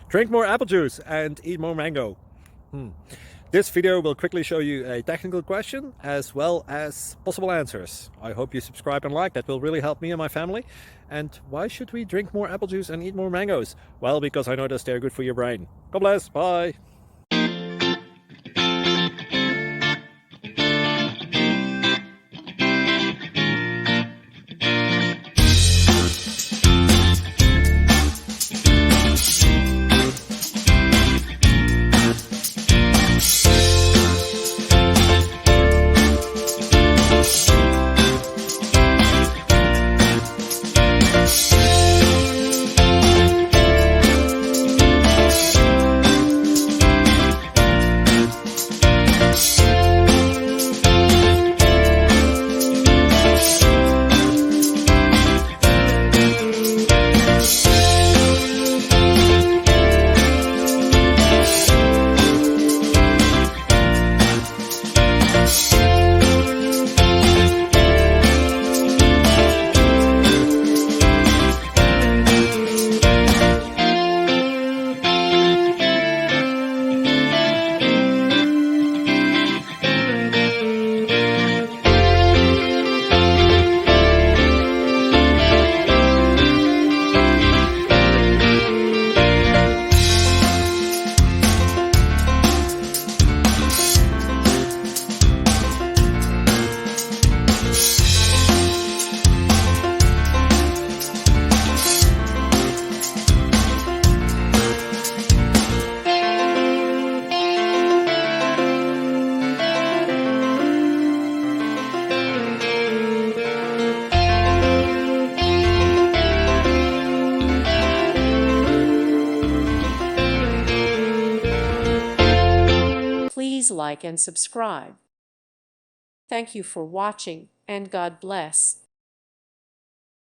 Drink more apple juice and eat more mango. This video will quickly show you a technical question as well as possible answers. I hope you subscribe and like, that will really help me and my family. And why should we drink more apple juice and eat more mangoes? Well, because I noticed they're good for your brain. God bless, bye. Please like and subscribe. Thank you for watching, and God bless.